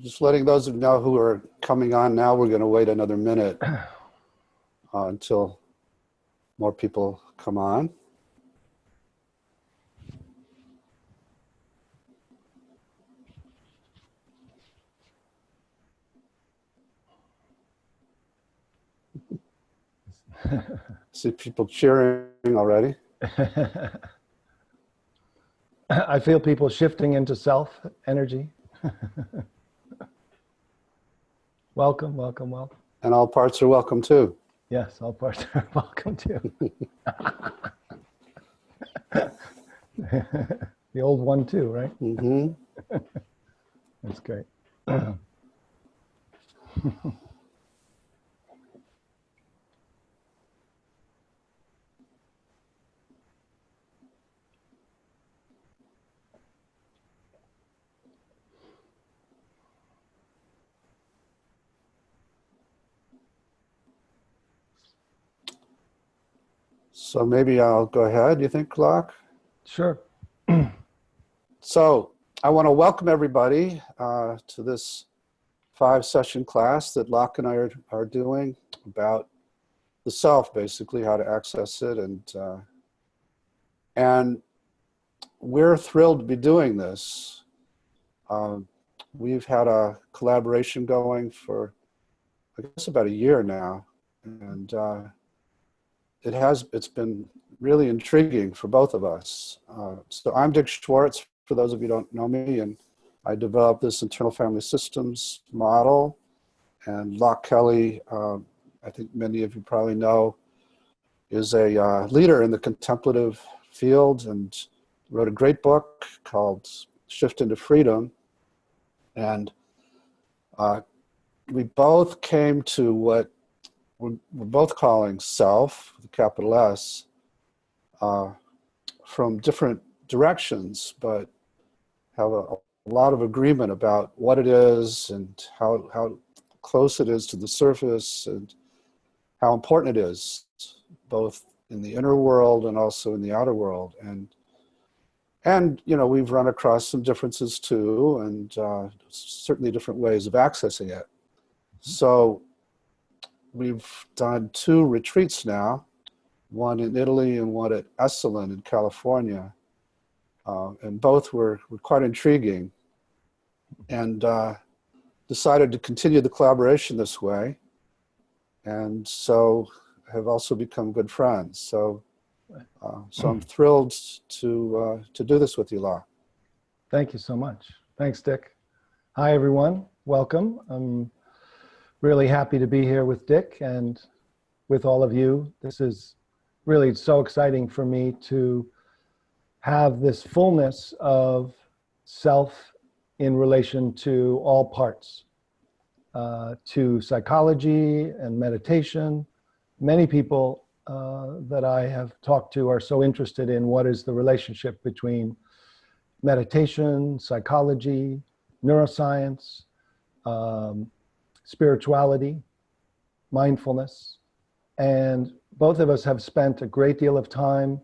just letting those of you know who are coming on now, we're going to wait another minute until more people come on. See people cheering already. I feel people shifting into self energy. Welcome, welcome, welcome. And all parts are welcome too. Yes, all parts are welcome too. The old one too, right? Mm-hmm. That's great. So maybe I'll go ahead, you think, Loch? Sure. So I want to welcome everybody to this 5-session class that Loch and I are doing about the self, basically, how to access it. And we're thrilled to be doing this. We've had a collaboration going for, I guess, about a year now. And it's been really intriguing for both of us. So I'm Dick Schwartz, for those of you who don't know me, and I developed this internal family systems model. And Loch Kelly, I think many of you probably know, is a leader in the contemplative field and wrote a great book called Shift into Freedom. And we both came to what we're both calling self, with a capital S, from different directions, but have a lot of agreement about what it is and how close it is to the surface and how important it is, both in the inner world and also in the outer world. And you know, we've run across some differences too, and certainly different ways of accessing it. So we've done 2 retreats now, one in Italy and one at Esalen in California. And both were quite intriguing, and decided to continue the collaboration this way. And so have also become good friends. So I'm thrilled to do this with you, Loch. Thank you so much. Thanks, Dick. Hi, everyone. Welcome. I'm really happy to be here with Dick and with all of you. This is really so exciting for me to have this fullness of self in relation to all parts, to psychology and meditation. Many people that I have talked to are so interested in what is the relationship between meditation, psychology, neuroscience, spirituality, mindfulness. And both of us have spent a great deal of time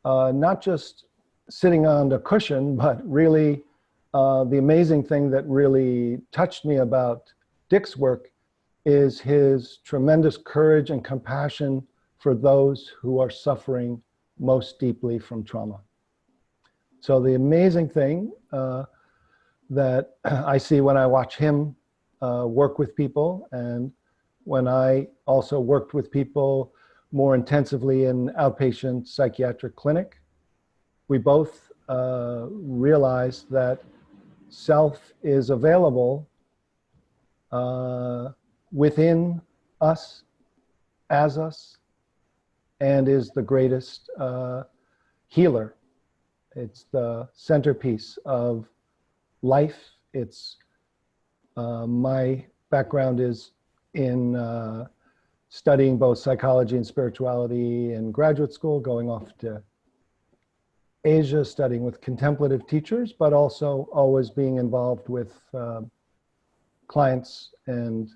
not just sitting on a cushion, but really the amazing thing that really touched me about Dick's work is his tremendous courage and compassion for those who are suffering most deeply from trauma. So the amazing thing that I see when I watch him work with people, and when I also worked with people more intensively in outpatient psychiatric clinic, we both realized that self is available within us, as us, and is the greatest healer. It's the centerpiece of life. It's my background is in studying both psychology and spirituality in graduate school, going off to Asia, studying with contemplative teachers, but also always being involved with clients and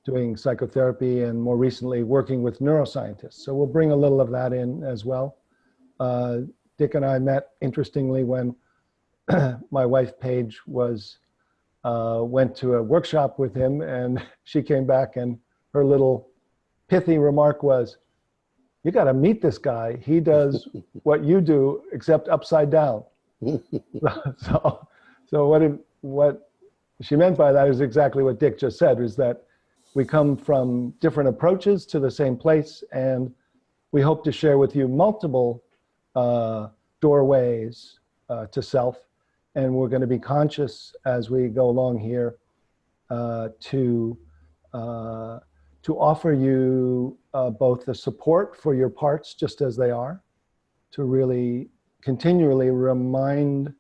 doing psychotherapy, and more recently working with neuroscientists. So we'll bring a little of that in as well. Dick and I met, interestingly, when my wife Paige was went to a workshop with him, and she came back, and her little pithy remark was, "You got to meet this guy. He does what you do, except upside down." So, what she meant by that is exactly what Dick just said, is that we come from different approaches to the same place, and we hope to share with you multiple doorways to self, and we're going to be conscious as we go along here to offer you both the support for your parts just as they are, to really continually remind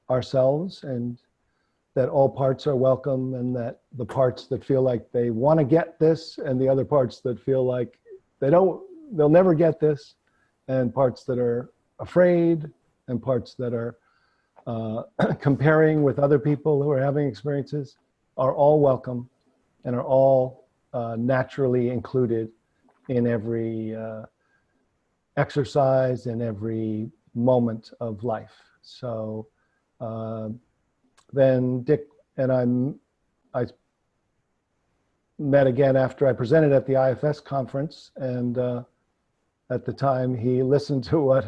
ourselves and that all parts are welcome, and that the parts that feel like they want to get this, and the other parts that feel like they'll never get this, and parts that are afraid, and parts that are comparing with other people who are having experiences, are all welcome and are all naturally included in every exercise, in every moment of life. So then Dick and I met again after I presented at the IFS conference, and at the time he listened to what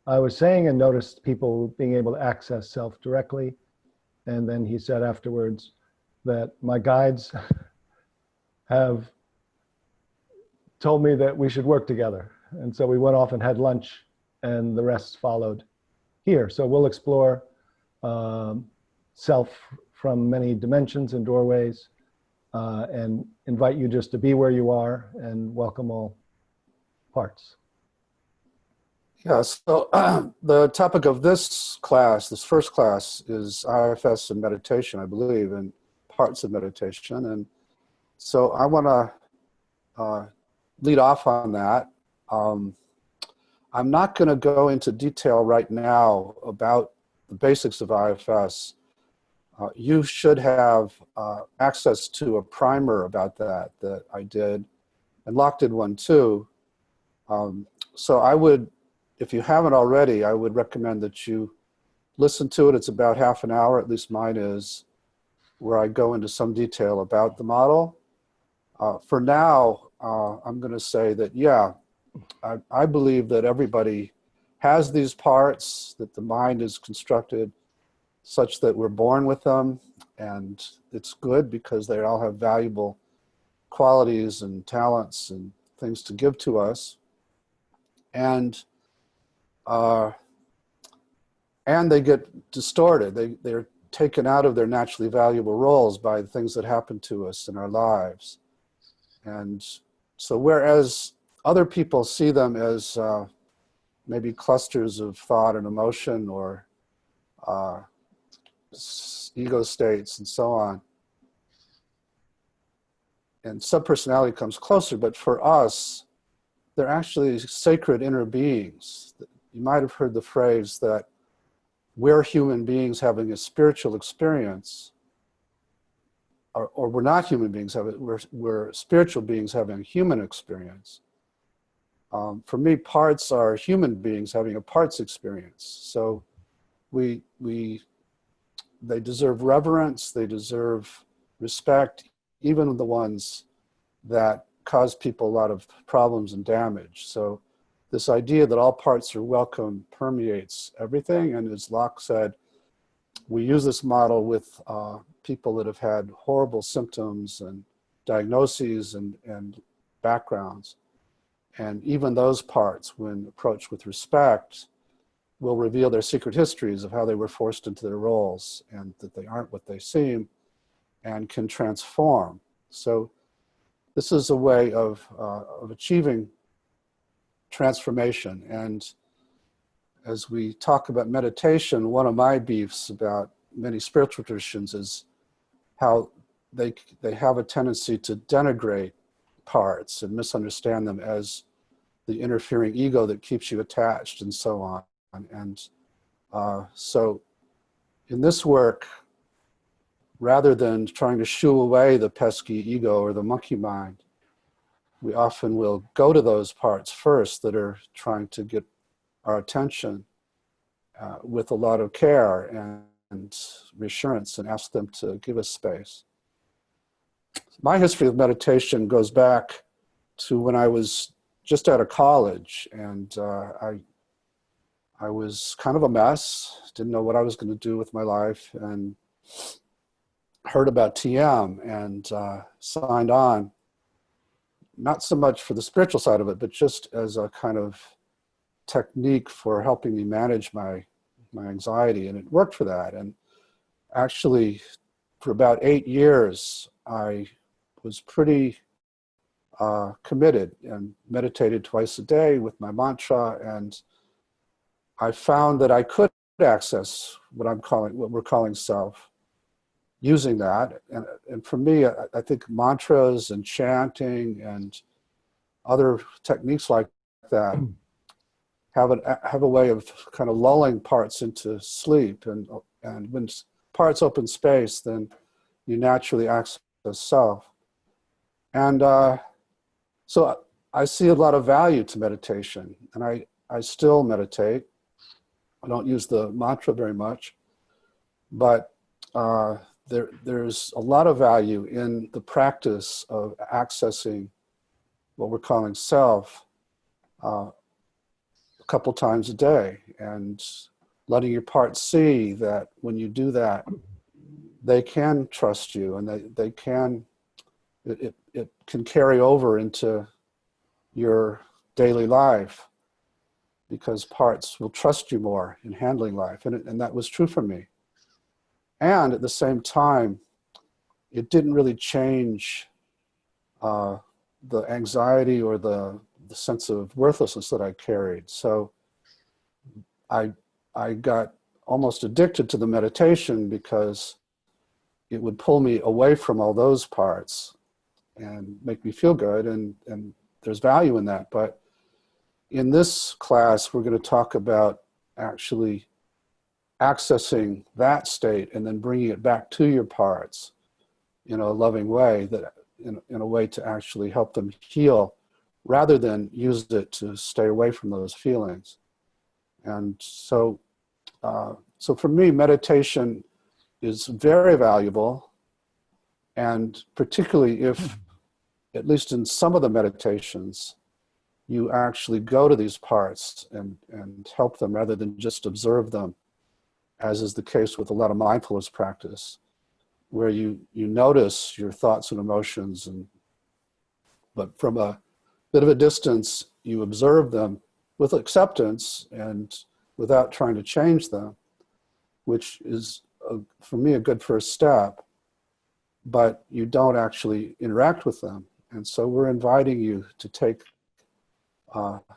I was saying and noticed people being able to access self directly. And then he said afterwards that my guides have told me that we should work together. And so we went off and had lunch, and the rest followed here. So we'll explore self from many dimensions and doorways, and invite you just to be where you are and welcome all parts. Yeah, so the topic of this class, this first class, is IFS and meditation, I believe, and parts of meditation. And so I want to lead off on that. I'm not going to go into detail right now about the basics of IFS. You should have access to a primer about that I did, and Loch did one too. So I would, if you haven't already, I would recommend that you listen to it. It's about half an hour, at least mine is, where I go into some detail about the model. For now, I'm going to say that, yeah, I believe that everybody has these parts, that the mind is constructed such that we're born with them, and it's good because they all have valuable qualities and talents and things to give to us. And they get distorted. They're taken out of their naturally valuable roles by the things that happen to us in our lives. And so whereas other people see them as maybe clusters of thought and emotion, or ego states and so on, and subpersonality comes closer, but for us, they're actually sacred inner beings. You might have heard the phrase that we're human beings having a spiritual experience, or we're not human beings we're spiritual beings having a human experience. For me, parts are human beings having a parts experience. So they deserve reverence, they deserve respect, even the ones that cause people a lot of problems and damage. So this idea that all parts are welcome permeates everything. And as Loch said, we use this model with people that have had horrible symptoms and diagnoses and backgrounds. And even those parts, when approached with respect, will reveal their secret histories of how they were forced into their roles, and that they aren't what they seem, and can transform. So this is a way of achieving transformation. And as we talk about meditation, one of my beefs about many spiritual traditions is how they have a tendency to denigrate parts and misunderstand them as the interfering ego that keeps you attached and so on. And so in this work, rather than trying to shoo away the pesky ego or the monkey mind, we often will go to those parts first that are trying to get our attention with a lot of care, reassurance and ask them to give us space. My history of meditation goes back to when I was just out of college, and I was kind of a mess, didn't know what I was going to do with my life, and heard about TM and signed on, not so much for the spiritual side of it, but just as a kind of technique for helping me manage my anxiety, and it worked for that. And actually, for about 8 years, I was pretty committed and meditated twice a day with my mantra, and I found that I could access what we're calling self, using that. And for me, I think mantras and chanting and other techniques like that have a way of kind of lulling parts into sleep. And when parts open space, then you naturally access self. And so I see a lot of value to meditation, and I still meditate. I don't use the mantra very much, but there's a lot of value in the practice of accessing what we're calling self a couple times a day, and letting your parts see that when you do that, they can trust you, and it can carry over into your daily life, because parts will trust you more in handling life. And that was true for me. And at the same time, it didn't really change the anxiety or the sense of worthlessness that I carried. So I got almost addicted to the meditation, because it would pull me away from all those parts and make me feel good. And there's value in that. But in this class, we're going to talk about actually accessing that state and then bringing it back to your parts in a loving way, that in a way to actually help them heal, rather than use it to stay away from those feelings. And so for me, meditation is very valuable, and particularly if, at least in some of the meditations, you actually go to these parts and help them rather than just observe them, as is the case with a lot of mindfulness practice, where you notice your thoughts and emotions, but from a bit of a distance, you observe them with acceptance and without trying to change them, which is, for me, a good first step, but you don't actually interact with them. And so we're inviting you to take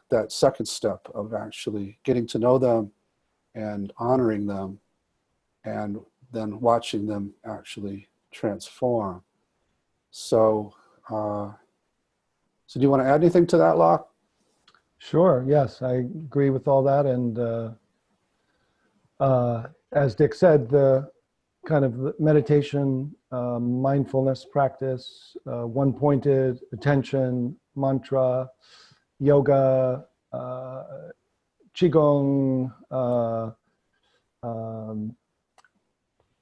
that second step of actually getting to know them and honoring them, and then watching them actually transform. So, do you want to add anything to that, Loch? Sure. Yes, I agree with all that. And as Dick said, the kind of meditation, mindfulness practice, one-pointed attention, mantra, yoga, qigong,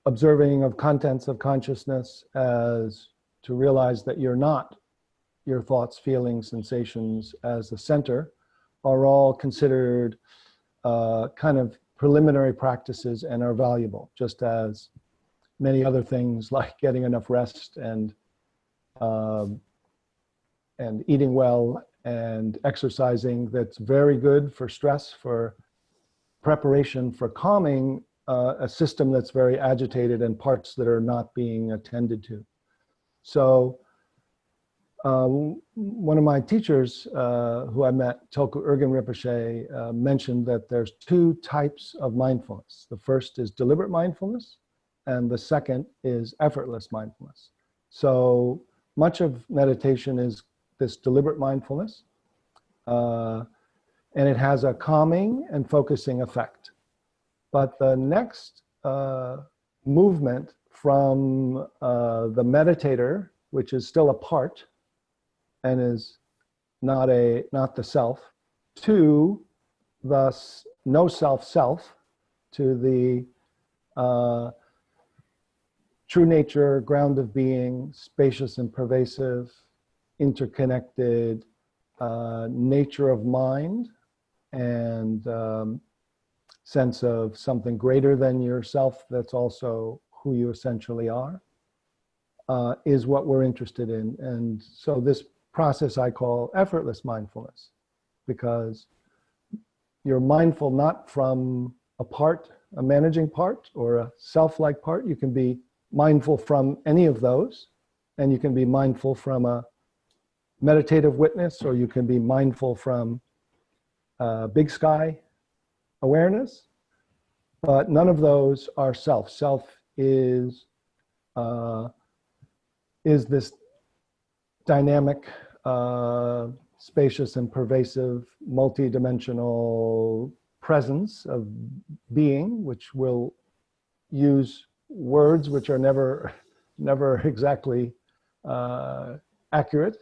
observing of contents of consciousness, as to realize that you're not your thoughts, feelings, sensations as the center, are all considered kind of preliminary practices and are valuable, just as many other things like getting enough rest and eating well and exercising. That's very good for stress, for preparation for calming a system that's very agitated and parts that are not being attended to. So one of my teachers who I met, Tulku Urgyen Rinpoche, mentioned that there's two types of mindfulness. The first is deliberate mindfulness, and the second is effortless mindfulness. So much of meditation is this deliberate mindfulness, and it has a calming and focusing effect. But the next movement from the meditator, which is still a part and is not the self, to the no self, to the True nature, ground of being, spacious and pervasive, interconnected, nature of mind, and sense of something greater than yourself that's also who you essentially are, is what we're interested in. And so this process I call effortless mindfulness, because you're mindful not from a part, a managing part or a self-like part. You can be mindful from any of those, and you can be mindful from a meditative witness, or you can be mindful from big sky awareness, but none of those are self. Self is this dynamic, spacious and pervasive, multidimensional presence of being, which will use words which are never exactly accurate,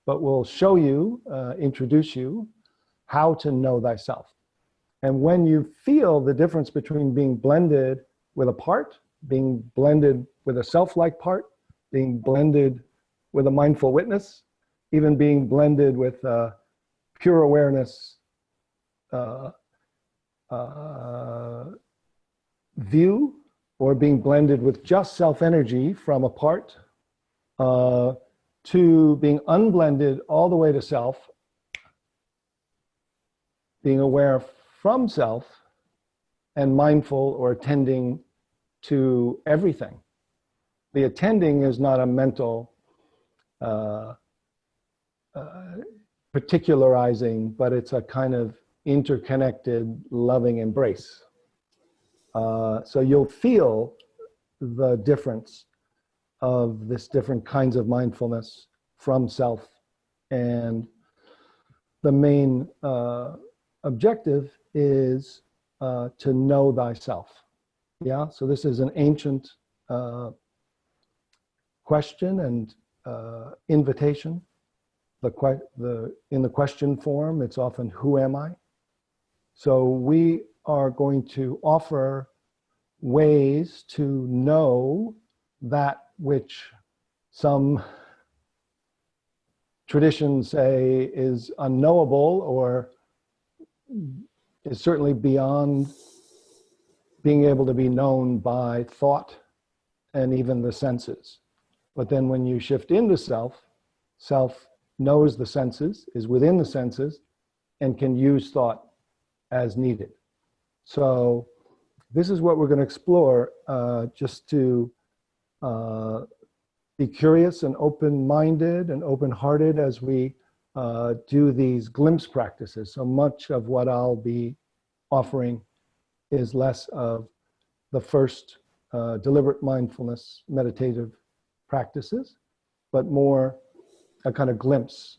but will show you, introduce you, how to know thyself. And when you feel the difference between being blended with a part, being blended with a self-like part, being blended with a mindful witness, even being blended with pure awareness view, or being blended with just self-energy from a part, to being unblended all the way to self, being aware from self and mindful or attending to everything. The attending is not a mental particularizing, but it's a kind of interconnected, loving embrace. So you'll feel the difference of this different kinds of mindfulness from self. And the main objective is to know thyself. Yeah, so this is an ancient question and invitation. In the question form, it's often, who am I? So we are going to offer ways to know that which some traditions say is unknowable, or is certainly beyond being able to be known by thought and even the senses. But then when you shift into self, self knows the senses, is within the senses, and can use thought as needed. So this is what we're going to explore, just to be curious and open-minded and open-hearted as we do these glimpse practices. So much of what I'll be offering is less of the first deliberate mindfulness meditative practices, but more a kind of glimpse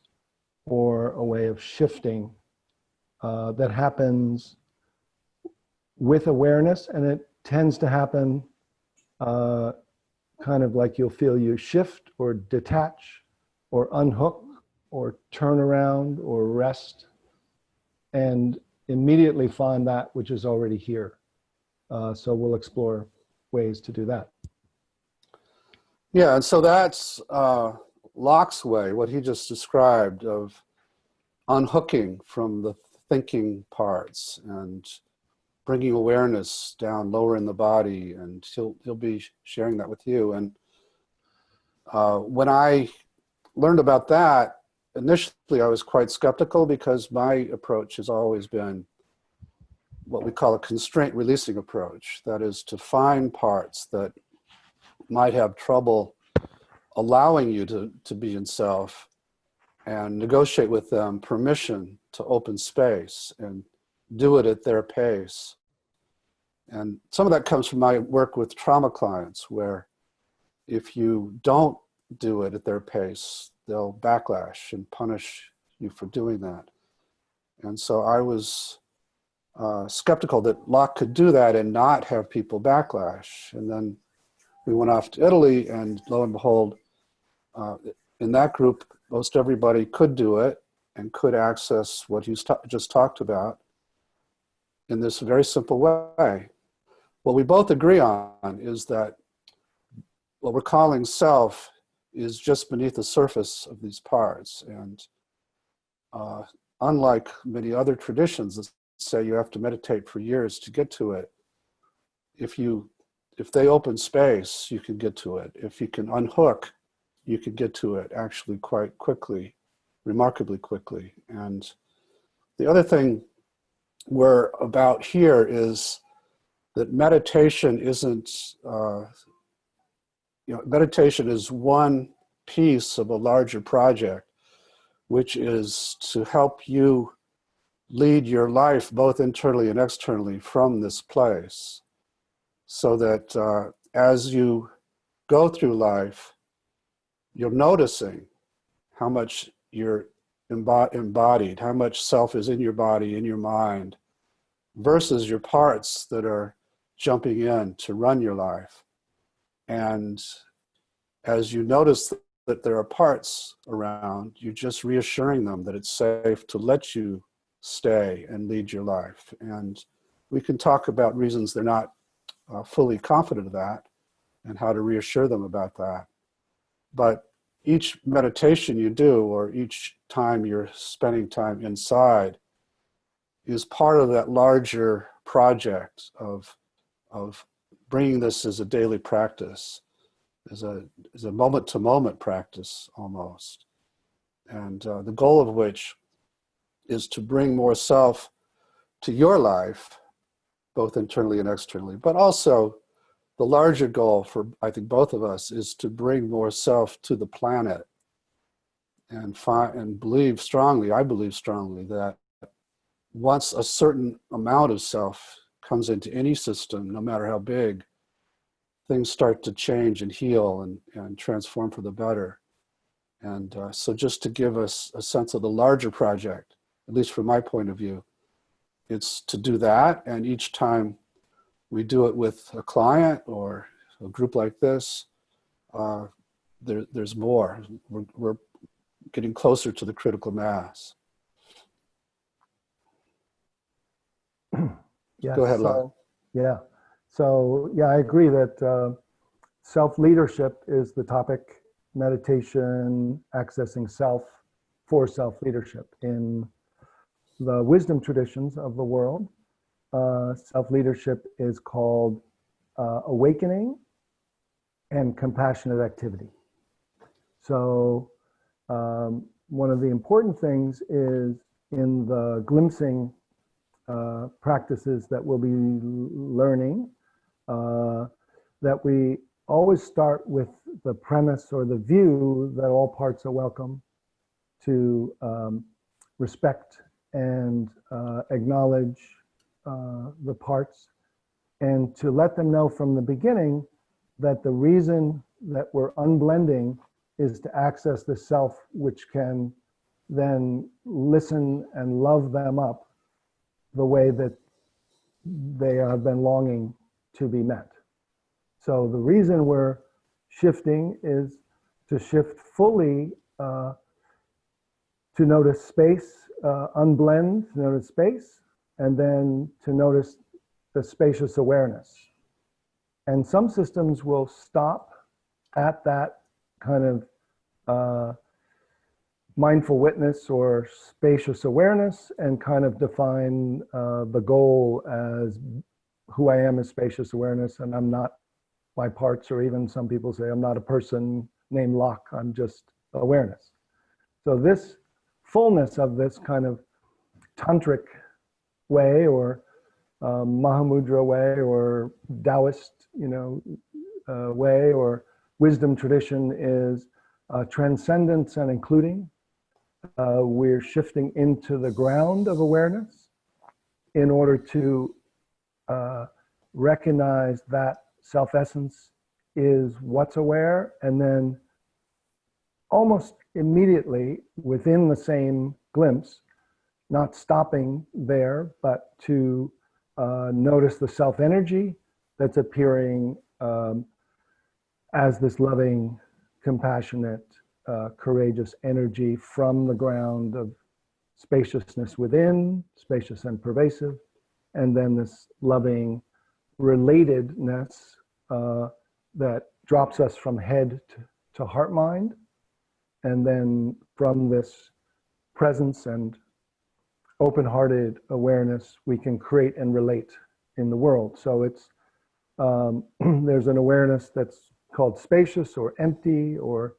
or a way of shifting that happens with awareness, and it tends to happen kind of like you'll feel you shift or detach or unhook or turn around or rest, and immediately find that which is already here. So we'll explore ways to do that. Yeah, and so that's Loch's way, what he just described, of unhooking from the thinking parts and bringing awareness down lower in the body, and he'll be sharing that with you. And when I learned about that, initially I was quite skeptical, because my approach has always been what we call a constraint releasing approach. That is, to find parts that might have trouble allowing you to be in self, and negotiate with them permission to open space and do it at their pace. And some of that comes from my work with trauma clients, where if you don't do it at their pace, they'll backlash and punish you for doing that. And so I was skeptical that Loch could do that and not have people backlash. And then we went off to Italy, and lo and behold, in that group, most everybody could do it and could access what he's just talked about in this very simple way. what we both agree on is that what we're calling self is just beneath the surface of these parts. And unlike many other traditions that say you have to meditate for years to get to it, if they open space, you can get to it. If you can unhook, you can get to it actually quite quickly, remarkably quickly. And the other thing we're about here is that meditation isn't, meditation is one piece of a larger project, which is to help you lead your life both internally and externally from this place, so that as you go through life, you're noticing how much you're embodied, how much self is in your body, in your mind, versus your parts that are jumping in to run your life. And as you notice that there are parts around, you're just reassuring them that it's safe to let you stay and lead your life. And we can talk about reasons they're not fully confident of that and how to reassure them about that. But each meditation you do, or each time you're spending time inside, is part of that larger project of bringing this as a daily practice, as a moment-to-moment practice almost. And the goal of which is to bring more self to your life, both internally and externally. But also the larger goal for, I think, both of us is to bring more self to the planet, and believe strongly, I believe strongly, that once a certain amount of self comes into any system, no matter how big, things start to change and heal and transform for the better. And so just to give us a sense of the larger project, at least from my point of view, it's to do that. And each time we do it with a client or a group like this, there's more. We're getting closer to the critical mass. Yes, Go ahead, Loch. yeah. So, yeah, I agree that self-leadership is the topic. Meditation, accessing self for self-leadership. In the wisdom traditions of the world, self-leadership is called awakening and compassionate activity. So one of the important things is in the glimpsing practices that we'll be learning, that we always start with the premise or the view that all parts are welcome, to respect and acknowledge the parts, and to let them know from the beginning that the reason that we're unblending is to access the self, which can then listen and love them up the way that they have been longing to be met. So the reason we're shifting is to shift fully to notice space, unblend, to notice space, and then to notice the spacious awareness. And some systems will stop at that kind of mindful witness or spacious awareness and kind of define the goal as who I am is spacious awareness, and I'm not my parts, or even some people say I'm not a person named Loch, I'm just awareness. So this fullness of this kind of tantric way, or Mahamudra way, or Taoist, way, or wisdom tradition is transcendence and including. We're shifting into the ground of awareness in order to recognize that self-essence is what's aware, and then almost immediately within the same glimpse, not stopping there, but to notice the self-energy that's appearing as this loving, compassionate, courageous energy from the ground of spaciousness within, spacious and pervasive, and then this loving, relatedness that drops us from head to heart mind. And then from this presence and open-hearted awareness, we can create and relate in the world. So it's there's an awareness that's called spacious or empty or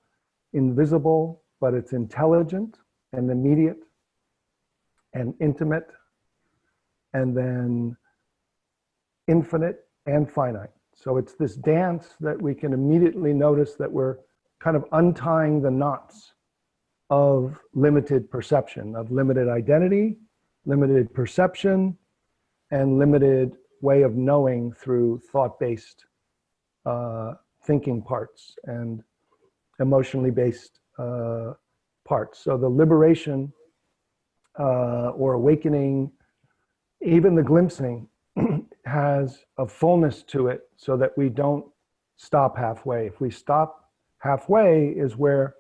invisible, but it's intelligent and immediate and intimate, and then infinite and finite. So it's this dance that we can immediately notice that we're kind of untying the knots of limited perception, of limited identity, limited perception, and limited way of knowing through thought-based thinking parts and emotionally based parts. So the liberation or awakening, even the glimpsing, has a fullness to it so that we don't stop halfway. If we stop halfway is where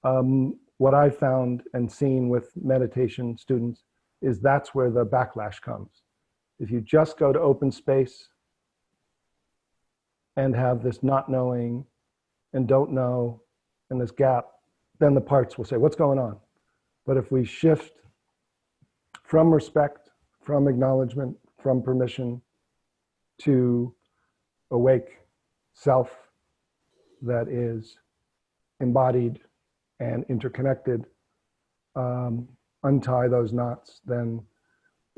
what I've found and seen with meditation students is that's where the backlash comes. If you just go to open space and have this not knowing and don't know and this gap, then the parts will say, what's going on? But if we shift from respect, from acknowledgement, from permission to awake self that is embodied and interconnected, untie those knots, then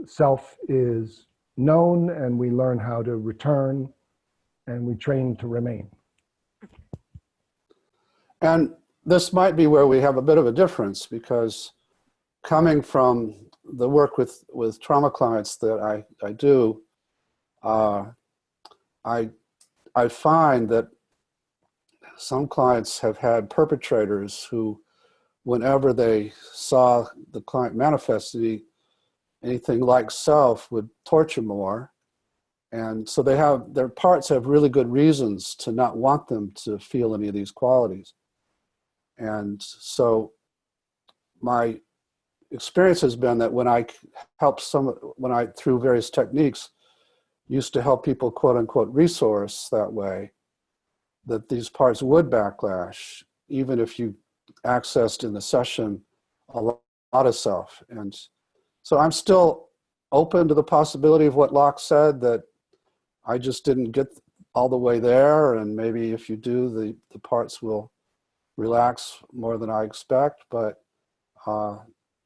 self is known and we learn how to return and we train to remain. And this might be where we have a bit of a difference, because coming from the work with trauma clients that I do, I find that some clients have had perpetrators who, whenever they saw the client manifest anything like self, would torture more. And so their parts have really good reasons to not want them to feel any of these qualities. And so my experience has been that when I through various techniques, used to help people quote unquote resource that way, that these parts would backlash, even if you accessed in the session a lot of self. And so I'm still open to the possibility of what Loch said, that I just didn't get all the way there, and maybe if you do, the parts will relax more than I expect. But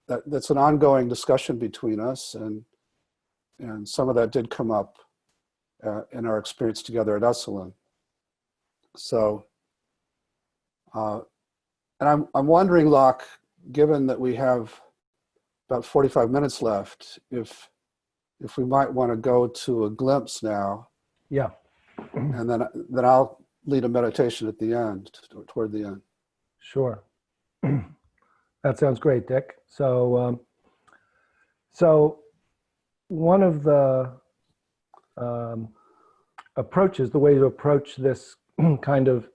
that's an ongoing discussion between us, and some of that did come up in our experience together at Esalen. So, and I'm wondering, Loch, given that we have about 45 minutes left, if we might want to go to a glimpse now. Yeah. And then I'll lead a meditation at the end, toward the end. Sure. That sounds great, Dick. So, so one of the approaches, the way to approach this kind of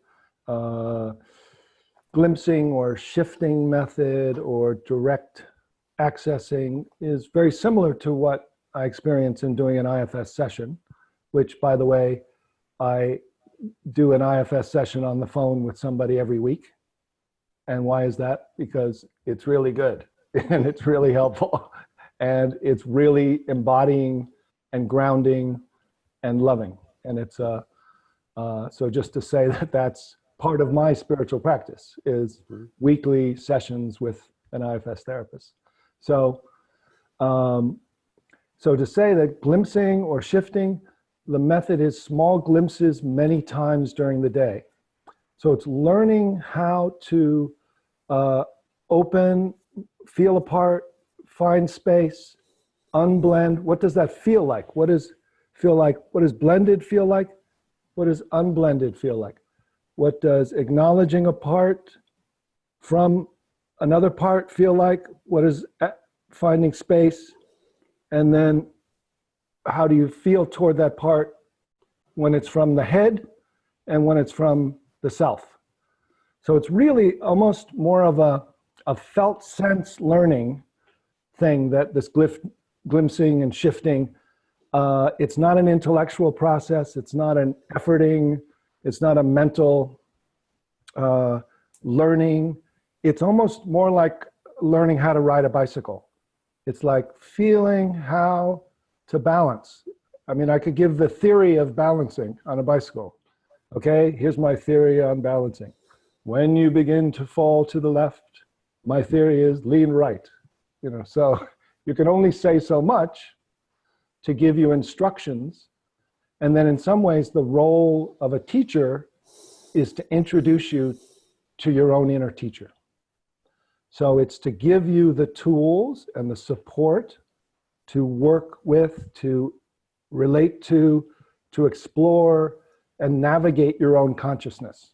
glimpsing or shifting method or direct accessing is very similar to what I experience in doing an IFS session, which, by the way, I do an IFS session on the phone with somebody every week. And why is that? Because it's really good and it's really helpful and it's really embodying and grounding and loving. And it's so just to say that that's part of my spiritual practice is weekly sessions with an IFS therapist. So, so to say that glimpsing or shifting, the method is small glimpses many times during the day. So it's learning how to open, feel apart, find space, unblend. What does that feel like? What does blended feel like? What does unblended feel like? What does acknowledging a part from another part feel like? What is finding space? And then how do you feel toward that part when it's from the head and when it's from the self? So it's really almost more of a felt sense learning thing that this glimpsing and shifting It's not an intellectual process. It's not an efforting. It's not a mental learning. It's almost more like learning how to ride a bicycle. It's like feeling how to balance. I mean, I could give the theory of balancing on a bicycle. Okay, here's my theory on balancing. When you begin to fall to the left, my theory is lean right. You know, so you can only say so much to give you instructions. And then in some ways, the role of a teacher is to introduce you to your own inner teacher. So it's to give you the tools and the support to work with, to relate to explore and navigate your own consciousness.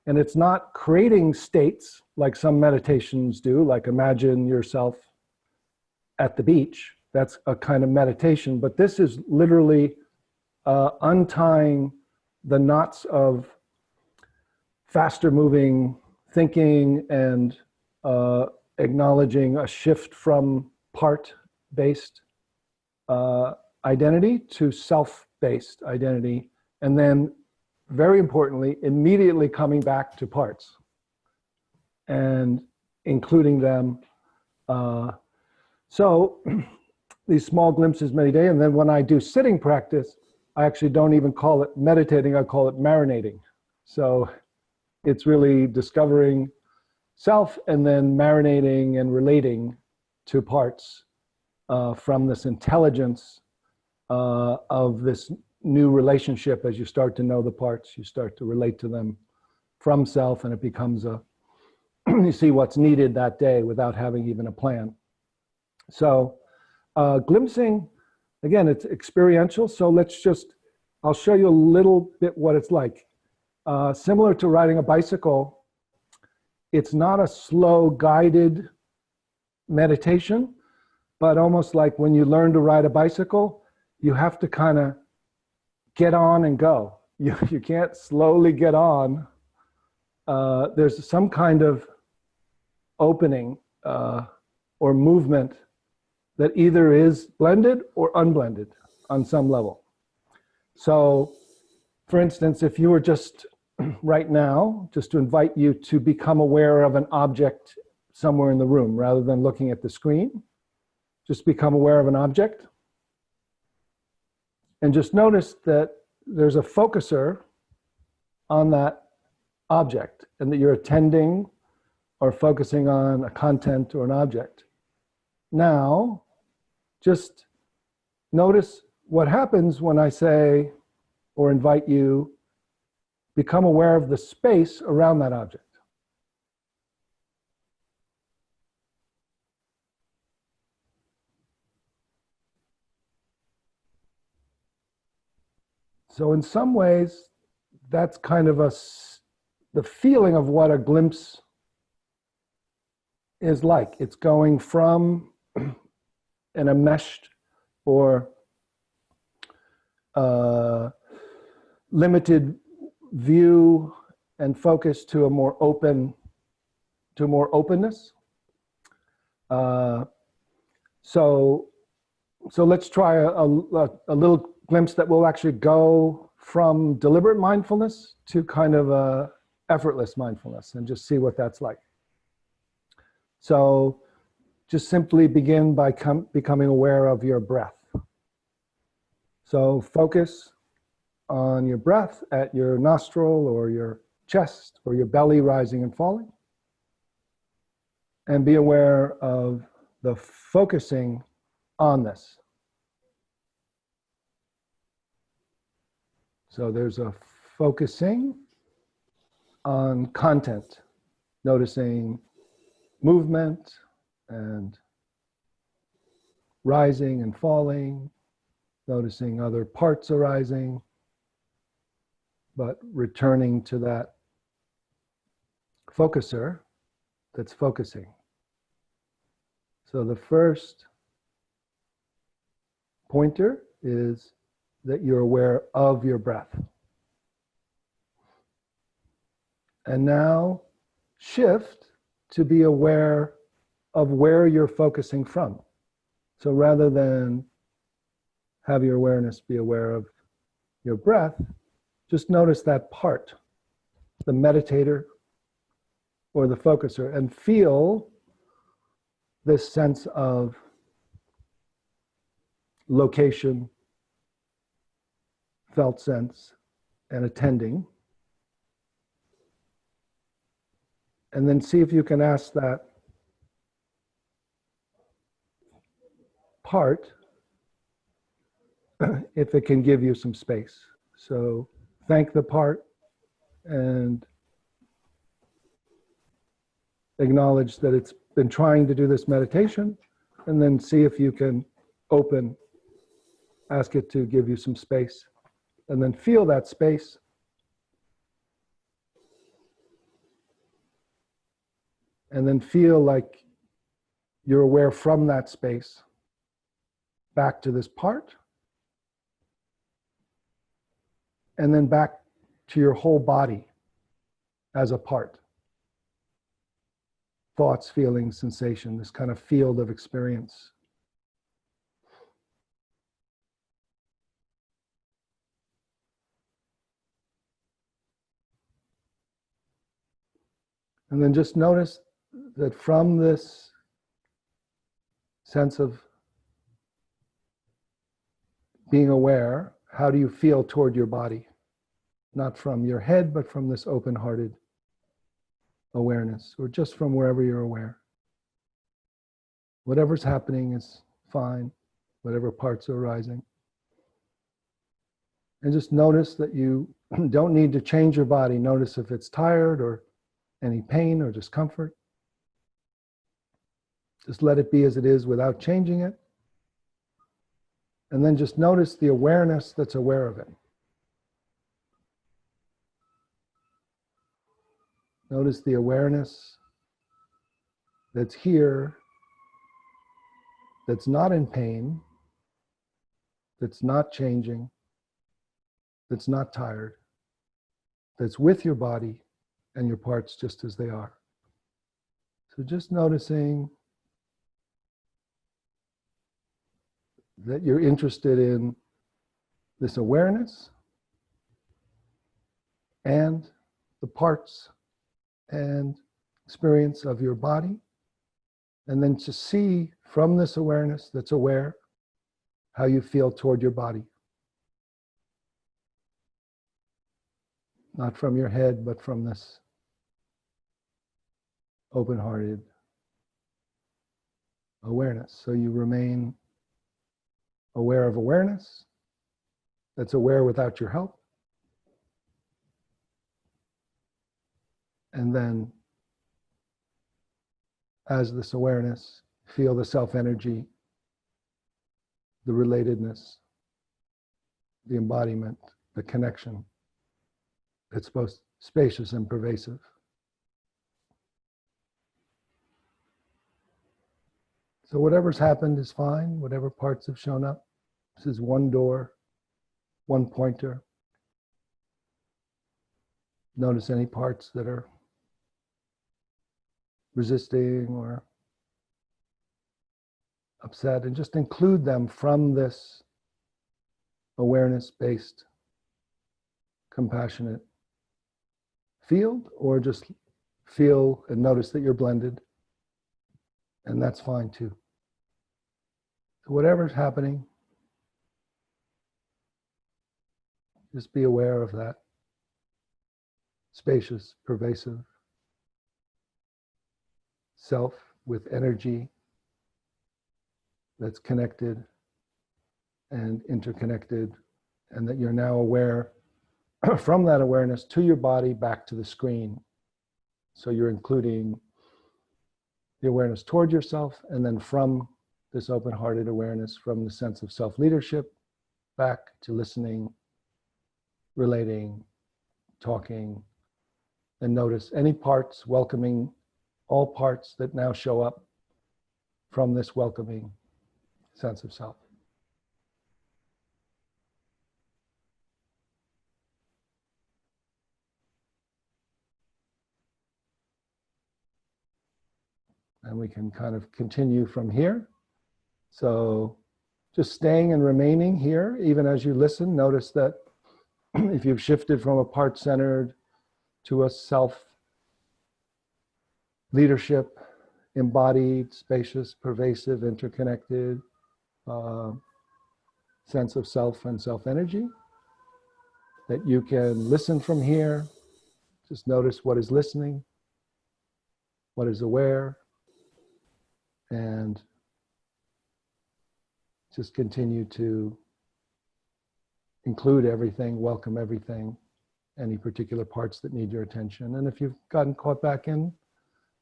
And it's not creating states like some meditations do, like imagine yourself at the beach. That's a kind of meditation, but this is literally untying the knots of faster moving thinking and acknowledging a shift from part-based identity to self-based identity, and then very importantly, immediately coming back to parts and including them. So these small glimpses many days, and then when I do sitting practice, I actually don't even call it meditating, I call it marinating. So it's really discovering self and then marinating and relating to parts from this intelligence of this new relationship. As you start to know the parts, you start to relate to them from self, and it becomes a, you see what's needed that day without having even a plan. So glimpsing, again, it's experiential. So I'll show you a little bit what it's like. Similar to riding a bicycle, it's not a slow guided meditation, but almost like when you learn to ride a bicycle, you have to kind of get on and go. You can't slowly get on. There's some kind of opening or movement that either is blended or unblended on some level. So, for instance, if you were just right now, just to invite you to become aware of an object somewhere in the room rather than looking at the screen, just become aware of an object. And just notice that there's a focuser on that object and that you're attending or focusing on a content or an object. Now, just notice what happens when I say or invite you become aware of the space around that object. So in some ways, that's kind of the feeling of what a glimpse is like. It's going from an enmeshed or limited view and focus to a more open, to more openness. So let's try a little glimpse that will actually go from deliberate mindfulness to kind of a effortless mindfulness, and just see what that's like. So just simply begin by becoming aware of your breath. So focus on your breath at your nostril or your chest or your belly rising and falling. And be aware of the focusing on this. So there's a focusing on content, noticing movement and rising and falling, noticing other parts arising, but returning to that focuser that's focusing. So the first pointer is that you're aware of your breath. And now shift to be aware of where you're focusing from. So rather than have your awareness be aware of your breath, just notice that part, the meditator or the focuser, and feel this sense of location, felt sense, and attending. And then see if you can ask that part if it can give you some space. So thank the part and acknowledge that it's been trying to do this meditation, and then see if you can open, ask it to give you some space, and then feel that space. And then feel like you're aware from that space back to this part, and then back to your whole body as a part. Thoughts, feelings, sensation, this kind of field of experience. And then just notice that from this sense of being aware, how do you feel toward your body? Not from your head, but from this open-hearted awareness, or just from wherever you're aware. Whatever's happening is fine, whatever parts are arising. And just notice that you don't need to change your body. Notice if it's tired or any pain or discomfort. Just let it be as it is without changing it. And then just notice the awareness that's aware of it. Notice the awareness that's here, that's not in pain, that's not changing, that's not tired, that's with your body and your parts just as they are. So just noticing that you're interested in this awareness and the parts and experience of your body, and then to see from this awareness that's aware how you feel toward your body. Not from your head, but from this open-hearted awareness. So you remain aware of awareness that's aware without your help. And then, as this awareness, feel the self-energy, the relatedness, the embodiment, the connection. It's both spacious and pervasive. So whatever's happened is fine, whatever parts have shown up. This is one door, one pointer. Notice any parts that are resisting or upset, and just include them from this awareness-based, compassionate field, or just feel and notice that you're blended, and that's fine too. So whatever's happening, just be aware of that. Spacious, pervasive self with energy that's connected and interconnected, and that you're now aware from that awareness to your body back to the screen. So you're including the awareness toward yourself, and then from this open-hearted awareness, from the sense of self-leadership, back to listening, relating, talking, and notice any parts, welcoming all parts that now show up from this welcoming sense of self. And we can kind of continue from here. So just staying and remaining here, even as you listen. Notice that if you've shifted from a part-centered to a self-leadership, embodied, spacious, pervasive, interconnected sense of self and self-energy, that you can listen from here. Just notice what is listening, what is aware, and just continue to include everything, welcome everything, any particular parts that need your attention. And if you've gotten caught back in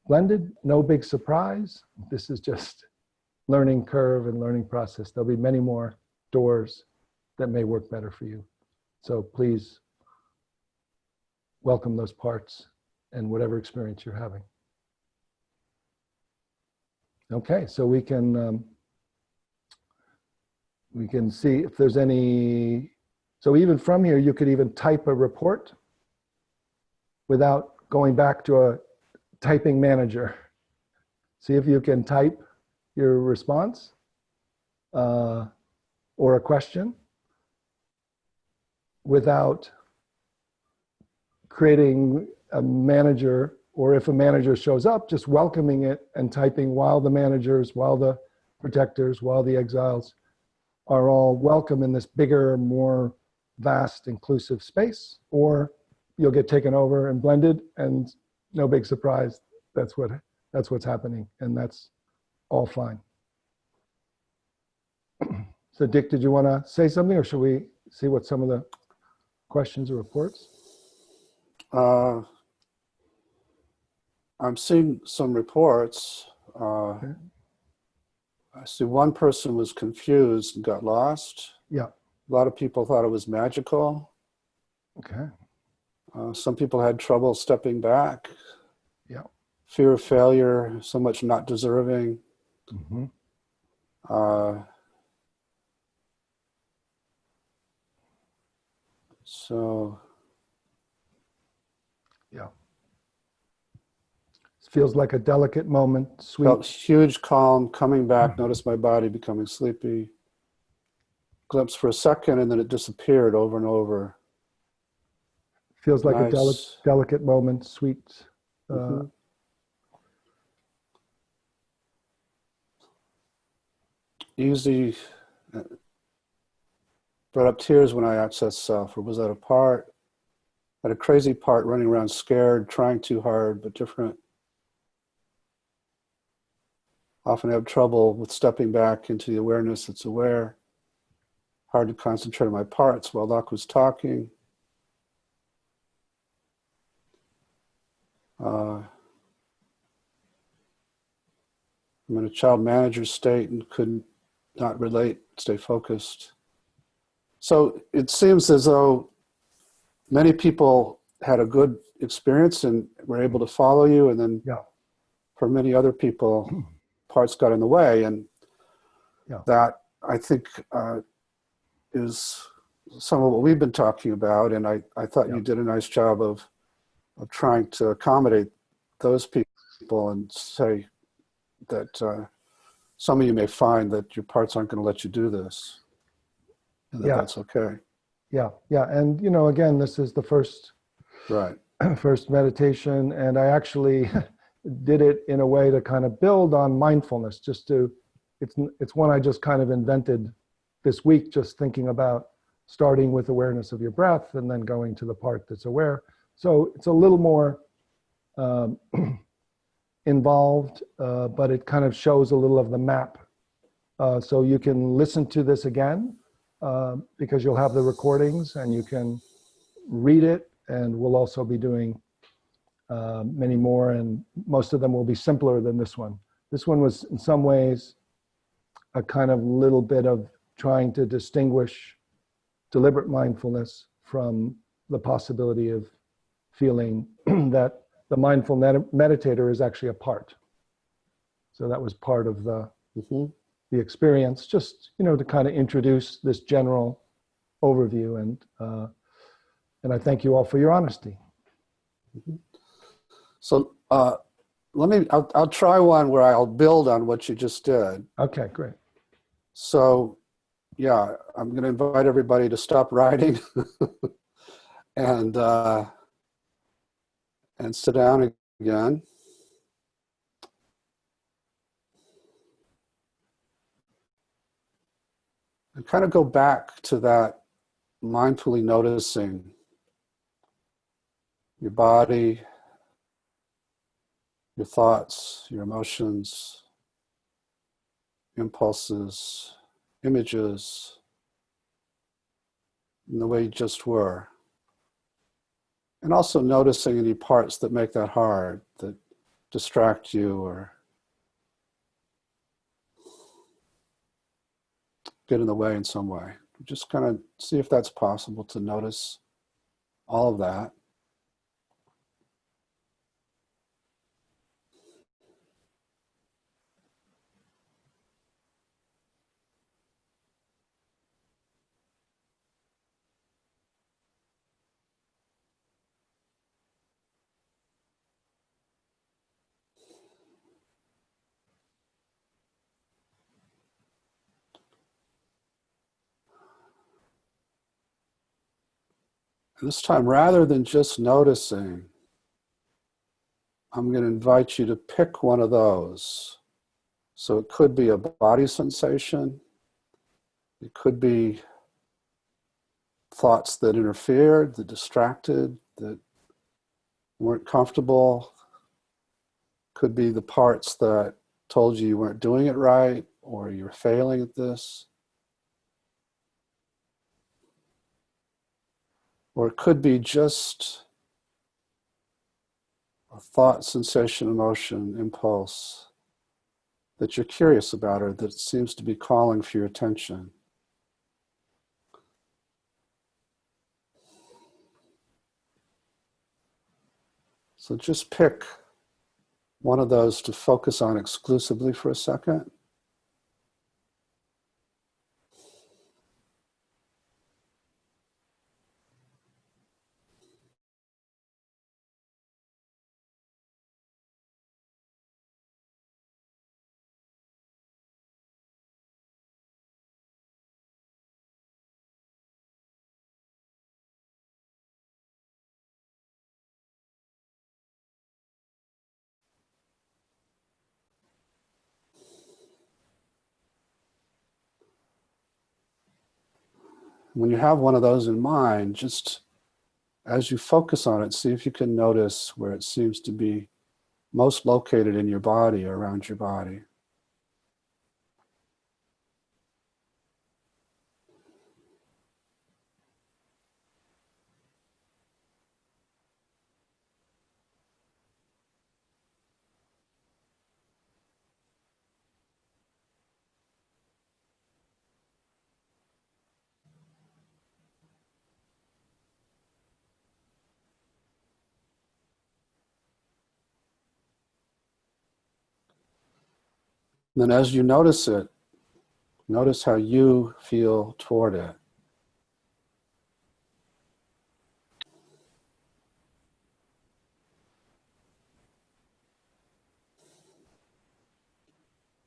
blended, no big surprise. This is just learning curve and learning process. There'll be many more doors that may work better for you. So please welcome those parts and whatever experience you're having. Okay, so we can see if there's any. So even from here, you could even type a report without going back to a typing manager. See if you can type your response or a question without creating a manager, or if a manager shows up, just welcoming it and typing while the managers, while the protectors, while the exiles are all welcome in this bigger, more vast, inclusive space, or you'll get taken over and blended, and no big surprise. That's what's happening, and that's all fine. So Dick, did you want to say something, or should we see what some of the questions or reports? I'm seeing some reports. Okay. I see one person was confused and got lost. Yeah. A lot of people thought it was magical. Okay. Some people had trouble stepping back. Yeah. Fear of failure, so much not deserving. Mm-hmm. So. Yeah. Feels like a delicate moment, sweet. Felt huge calm, coming back, noticed my body becoming sleepy. Glimpse for a second, and then it disappeared over and over. Feels like nice. a delicate moment, sweet. Mm-hmm. Easy. Brought up tears when I accessed self, or was that a part? Had a crazy part running around scared, trying too hard, but different. Often have trouble with stepping back into the awareness that's aware. Hard to concentrate on my parts while Loch was talking. I'm in a child manager state and could not relate, stay focused. So it seems as though many people had a good experience and were able to follow you, and then for many other people, parts got in the way, and that, I think, is some of what we've been talking about, and I thought you did a nice job of trying to accommodate those people and say that some of you may find that your parts aren't going to let you do this, and that's okay. Yeah, and again, this is the first meditation, and I actually did it in a way to kind of build on mindfulness. It's one I just kind of invented this week, just thinking about starting with awareness of your breath and then going to the part that's aware. So it's a little more involved, but it kind of shows a little of the map. So you can listen to this again because you'll have the recordings, and you can read it, and we'll also be doing many more, and most of them will be simpler than this one. This one was in some ways a kind of little bit of trying to distinguish deliberate mindfulness from the possibility of feeling that the mindful meditator is actually a part. So that was part of the experience, just to kind of introduce this general overview, and I thank you all for your honesty. So I'll try one where I'll build on what you just did. Okay, great. So yeah, I'm going to invite everybody to stop writing and sit down again. And kind of go back to that mindfully noticing your body, your thoughts, your emotions, impulses, images, in the way you just were. And also noticing any parts that make that hard, that distract you or get in the way in some way. Just kind of see if that's possible to notice all of that. And this time, rather than just noticing, I'm going to invite you to pick one of those. So it could be a body sensation. It could be thoughts that interfered, that distracted, that weren't comfortable. Could be the parts that told you weren't doing it right or you're failing at this. Or it could be just a thought, sensation, emotion, impulse that you're curious about or that seems to be calling for your attention. So just pick one of those to focus on exclusively for a second. When you have one of those in mind, just as you focus on it, see if you can notice where it seems to be most located in your body or around your body. And then as you notice it, notice how you feel toward it.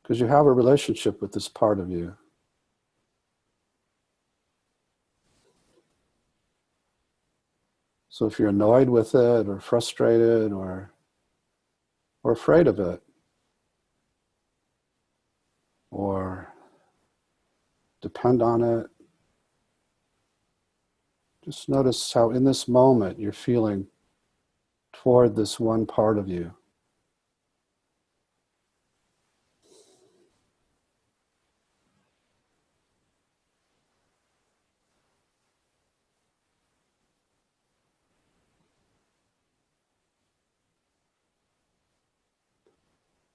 Because you have a relationship with this part of you. So if you're annoyed with it or frustrated or afraid of it or depend on it, just notice how in this moment you're feeling toward this one part of you.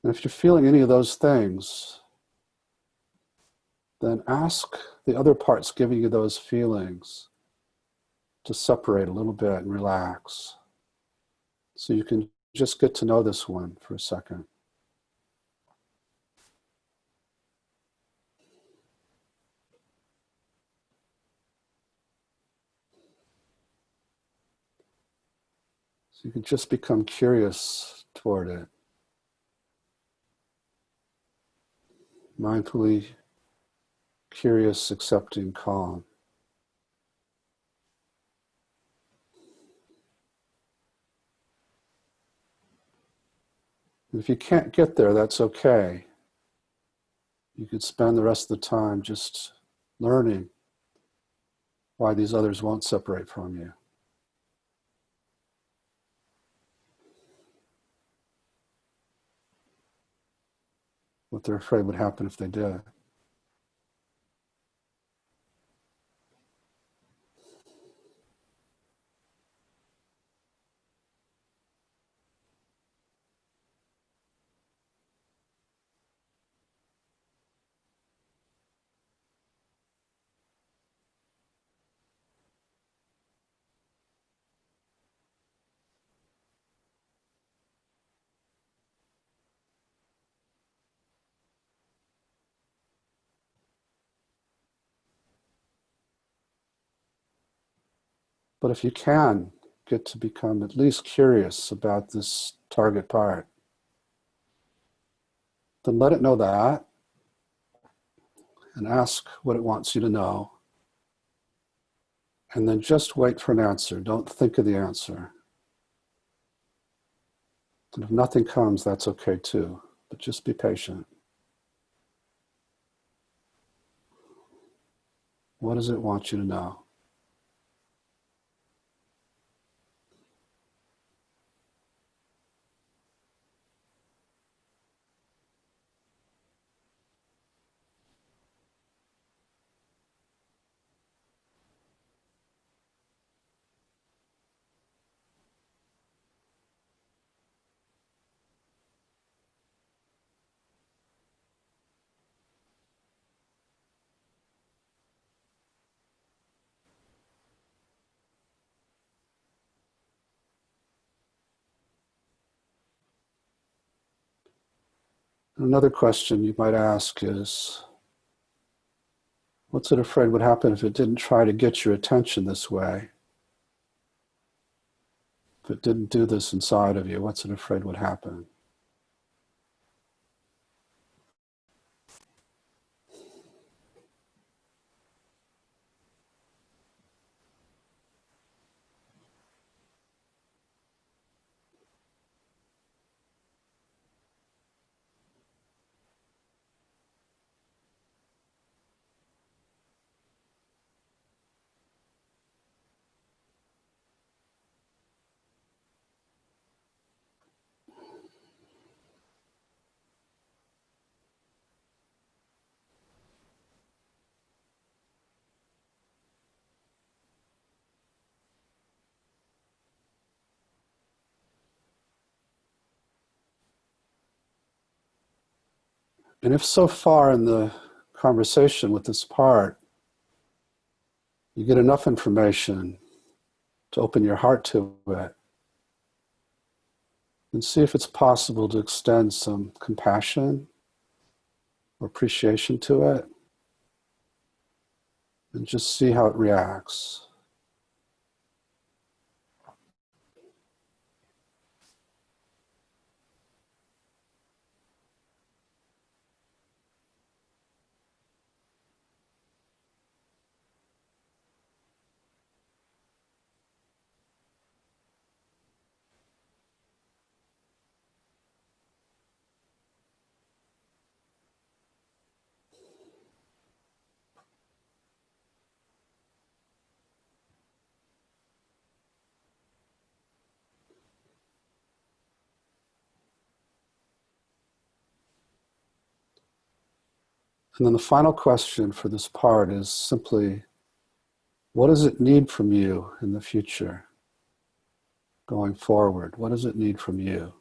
And if you're feeling any of those things, then ask the other parts giving you those feelings to separate a little bit and relax. So you can just get to know this one for a second. So you can just become curious toward it. Mindfully curious, accepting calm. And if you can't get there, that's okay. You could spend the rest of the time just learning why these others won't separate from you. What they're afraid would happen if they did. But if you can get to become at least curious about this target part, then let it know that and ask what it wants you to know. And then just wait for an answer. Don't think of the answer. And if nothing comes, that's okay too. But just be patient. What does it want you to know? Another question you might ask is, what's it afraid would happen if it didn't try to get your attention this way? If it didn't do this inside of you, what's it afraid would happen? And if so far in the conversation with this part, you get enough information to open your heart to it, and see if it's possible to extend some compassion or appreciation to it, and just see how it reacts. And then the final question for this part is simply, what does it need from you in the future, going forward? What does it need from you?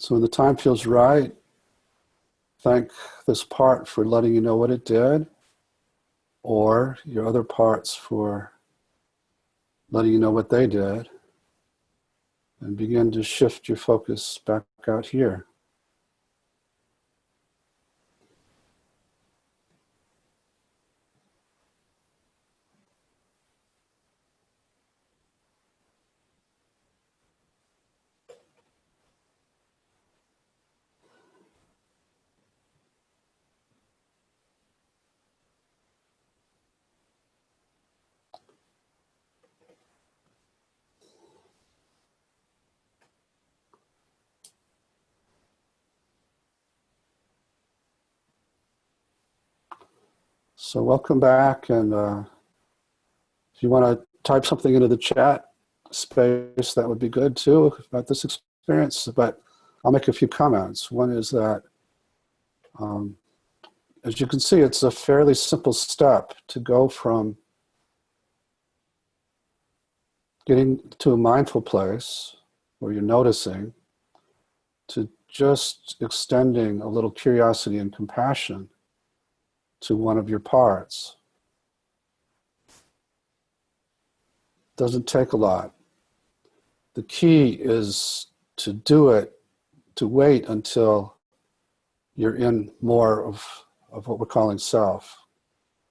So when the time feels right, thank this part for letting you know what it did, or your other parts for letting you know what they did, and begin to shift your focus back out here. So welcome back, and if you want to type something into the chat space, that would be good too about this experience, but I'll make a few comments. One is that, as you can see, it's a fairly simple step to go from getting to a mindful place where you're noticing to just extending a little curiosity and compassion to one of your parts. Doesn't take a lot. The key is to do it, to wait until you're in more of what we're calling self,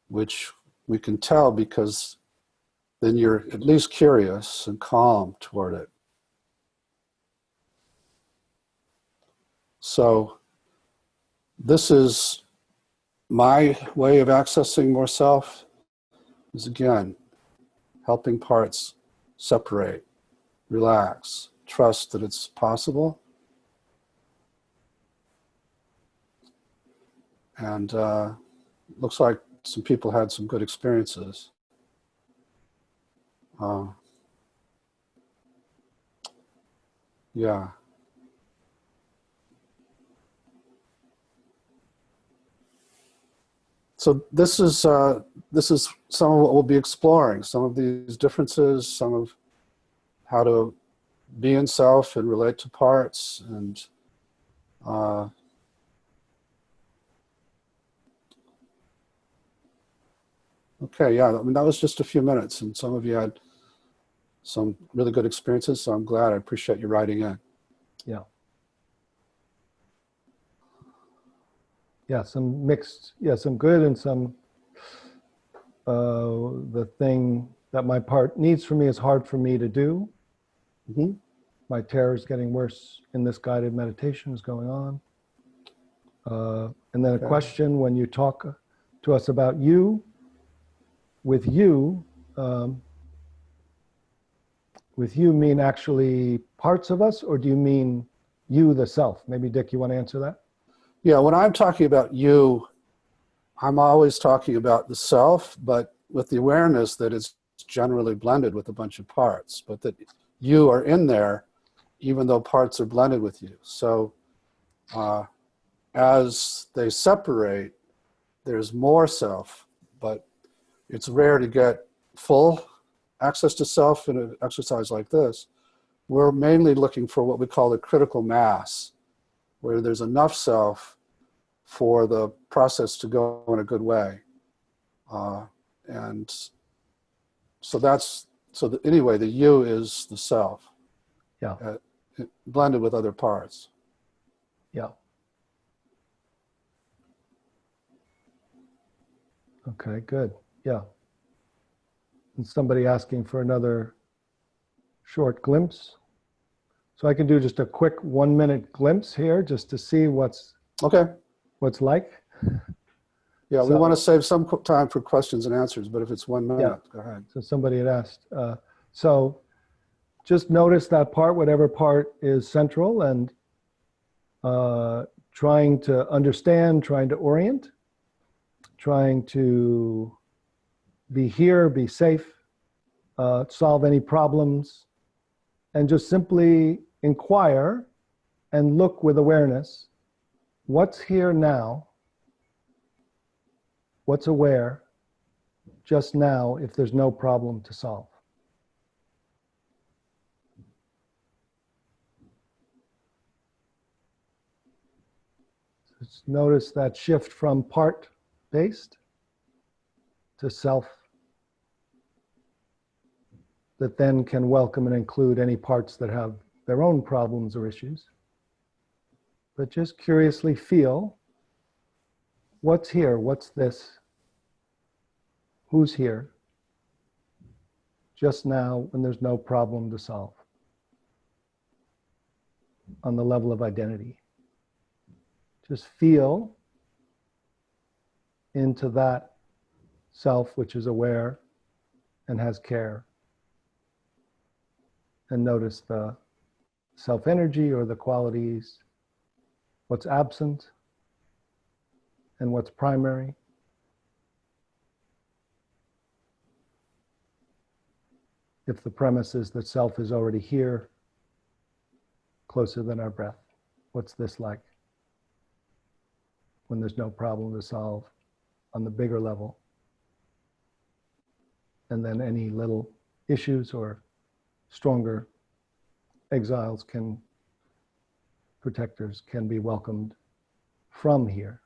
which we can tell because then you're at least curious and calm toward it. So this is my way of accessing more self, is again, helping parts separate, relax, trust that it's possible. And looks like some people had some good experiences. Yeah. So this is some of what we'll be exploring, some of these differences, some of how to be in self and relate to parts, and okay, yeah, I mean, that was just a few minutes, and some of you had some really good experiences, so I'm glad. I appreciate you writing in. Yeah. Yeah, some mixed, yeah, some good and some, the thing that my part needs from me is hard for me to do. Mm-hmm. My terror is getting worse in this guided meditation is going on. And then a question when you talk to us about you, with you mean actually parts of us, or do you mean you, the self? Maybe Dick, you want to answer that? Yeah, when I'm talking about you, I'm always talking about the self, but with the awareness that it's generally blended with a bunch of parts, but that you are in there even though parts are blended with you. So as they separate, there's more self, but it's rare to get full access to self in an exercise like this. We're mainly looking for what we call the critical mass, where there's enough self for the process to go in a good way. And so anyway, the you is the self. Yeah. Blended with other parts. Yeah. Okay, good. Yeah. And somebody asking for another short glimpse. So I can do just a quick 1 minute glimpse here just to see what's like. Yeah, we want to save some time for questions and answers, but if it's 1 minute, go ahead. So somebody had asked. So just notice that part, whatever part is central, and trying to understand, trying to orient, trying to be here, be safe, solve any problems, and just simply inquire and look with awareness. What's here now? What's aware just now if there's no problem to solve? Notice that shift from part-based to self, that then can welcome and include any parts that have their own problems or issues. But just curiously feel, what's here? What's this? Who's here? Just now, when there's no problem to solve on the level of identity. Just feel into that self which is aware and has care. And notice the self-energy or the qualities, what's absent and what's primary. If the premise is that self is already here, closer than our breath, what's this like? When there's no problem to solve on the bigger level. And then any little issues or stronger exiles protectors can be welcomed from here.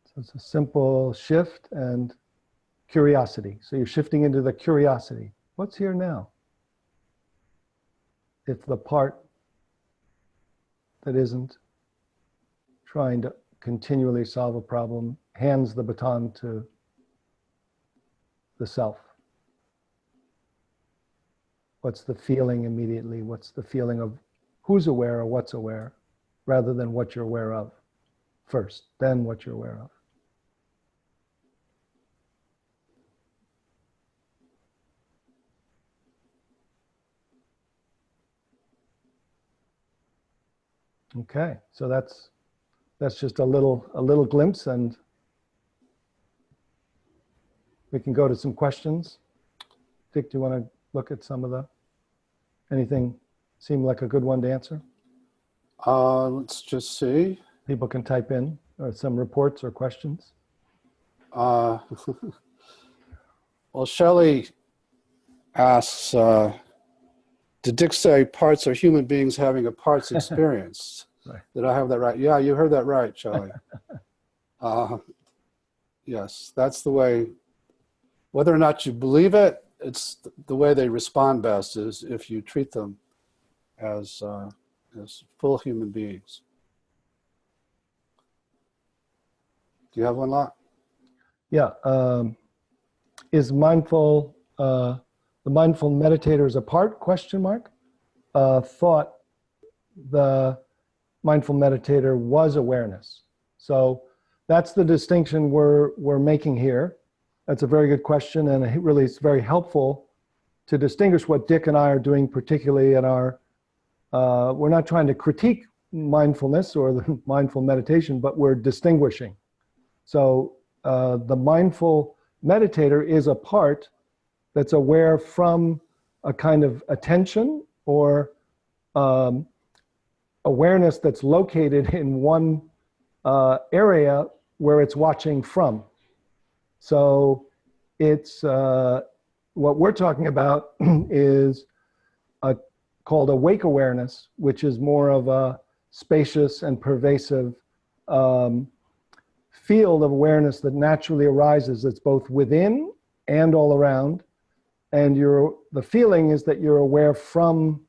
So it's a simple shift and curiosity. So you're shifting into the curiosity. What's here now? If the part that isn't trying to continually solve a problem hands the baton to the self, what's the feeling immediately? What's the feeling of who's aware or what's aware, rather than what you're aware of first, then what you're aware of? Okay, so that's just a little glimpse, and we can go to some questions. Dick, do you want to look at anything seem like a good one to answer? Let's just see. People can type in some reports or questions. Well, Shelley asks, did Dick say parts are human beings having a parts experience? Right. Did I have that right? Yeah, you heard that right, Shelley. Yes, that's the way. Whether or not you believe it, it's the way they respond best is if you treat them as full human beings. Do you have one, Loch? Yeah. Is mindful, the mindful meditators apart, question mark? Thought the mindful meditator was awareness. So that's the distinction we're making here. That's a very good question, and it really is very helpful to distinguish what Dick and I are doing, particularly in our, we're not trying to critique mindfulness or the mindful meditation, but we're distinguishing. So the mindful meditator is a part that's aware from a kind of attention or awareness that's located in one area where it's watching from. So it's, what we're talking about is called awake awareness, which is more of a spacious and pervasive field of awareness that naturally arises. It's both within and all around. And the feeling is that you're aware from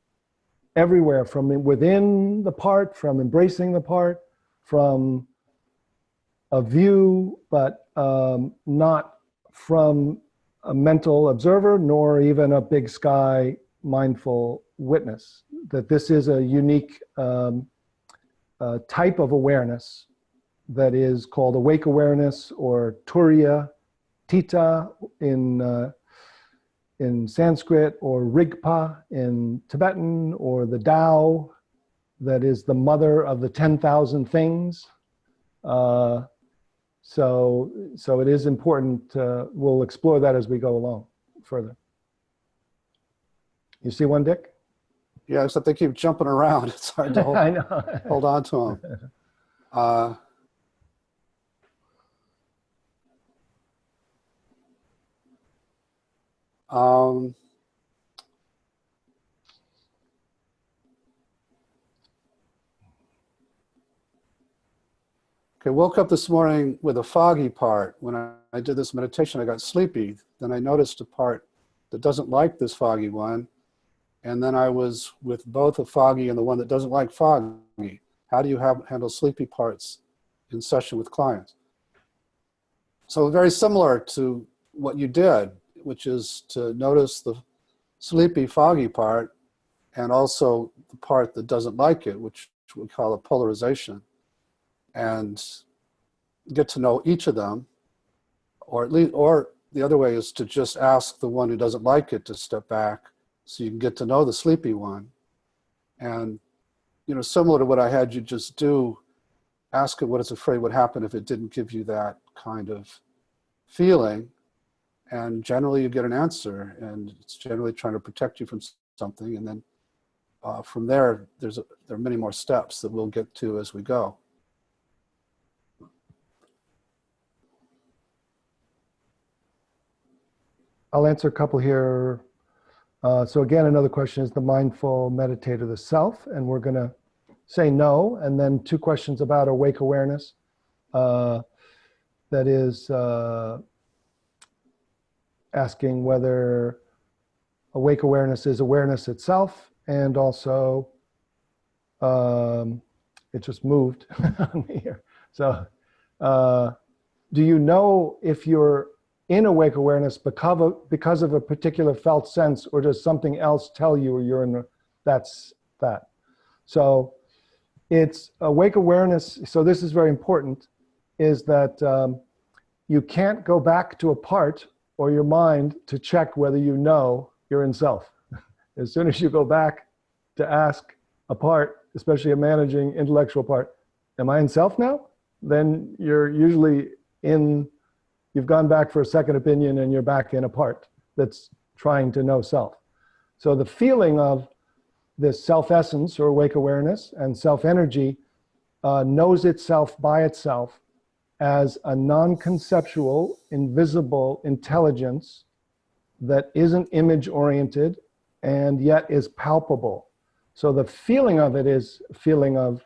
everywhere, from within the part, from embracing the part, from a view, but not from a mental observer, nor even a big sky mindful witness. That this is a unique type of awareness that is called awake awareness, or Turiya Tita in Sanskrit, or Rigpa in Tibetan, or the Tao, that is the mother of the 10,000 things. So it is important. We'll explore that as we go along further. You see one, Dick? Yeah, except they keep jumping around. It's hard to I know. hold on to them. Um, okay, woke up this morning with a foggy part. When I did this meditation, I got sleepy. Then I noticed a part that doesn't like this foggy one. And then I was with both a foggy and the one that doesn't like foggy. How do you handle sleepy parts in session with clients? So very similar to what you did, which is to notice the sleepy, foggy part, and also the part that doesn't like it, which we call a polarization, and get to know each of them, or at least, or the other way is to just ask the one who doesn't like it to step back, so you can get to know the sleepy one. And similar to what I had you just do, ask it what it's afraid would happen if it didn't give you that kind of feeling. And generally you get an answer, and it's generally trying to protect you from something. And then from there, there are many more steps that we'll get to as we go. I'll answer a couple here. So again, another question, is the mindful meditator the self? And we're going to say no. And then 2 questions about awake awareness. That is asking whether awake awareness is awareness itself, and also it just moved on me here. So do you know if you're in awake awareness because of a particular felt sense, or does something else tell you you're in that's that? So it's awake awareness. So this is very important, is that you can't go back to a part or your mind to check whether you know you're in self. As soon as you go back to ask a part, especially a managing intellectual part, am I in self now? Then you're usually you've gone back for a second opinion and you're back in a part that's trying to know self. So the feeling of this self-essence or awake awareness and self-energy knows itself by itself as a non-conceptual, invisible intelligence that isn't image-oriented and yet is palpable. So the feeling of it is a feeling of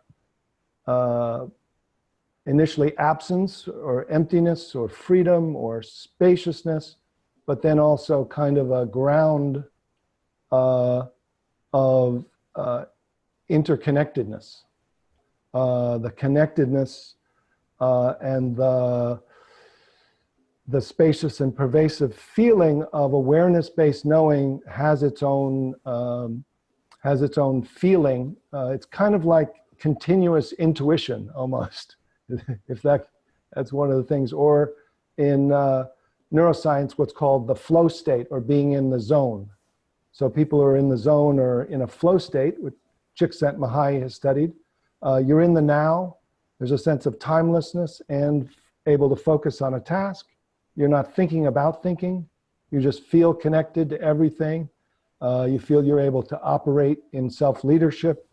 initially absence or emptiness or freedom or spaciousness, but then also kind of a ground of interconnectedness. The connectedness and the spacious and pervasive feeling of awareness-based knowing has its own feeling. It's kind of like continuous intuition almost, if that's one of the things. Or in neuroscience, what's called the flow state, or being in the zone. So people who are in the zone or in a flow state, which Csikszentmihalyi has studied, you're in the now. There's a sense of timelessness and able to focus on a task. You're not thinking about thinking. You just feel connected to everything. You feel you're able to operate in self-leadership,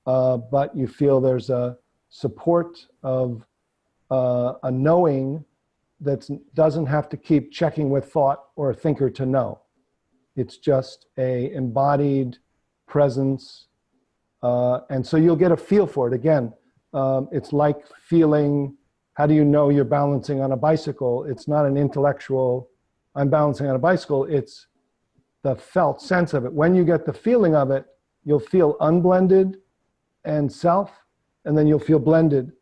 but you feel there's a support of a knowing that doesn't have to keep checking with thought or a thinker to know. It's just a embodied presence. And so you'll get a feel for it. Again, it's like feeling, how do you know you're balancing on a bicycle? It's not an intellectual, I'm balancing on a bicycle. It's the felt sense of it. When you get the feeling of it, you'll feel unblended and self, and then you'll feel blended.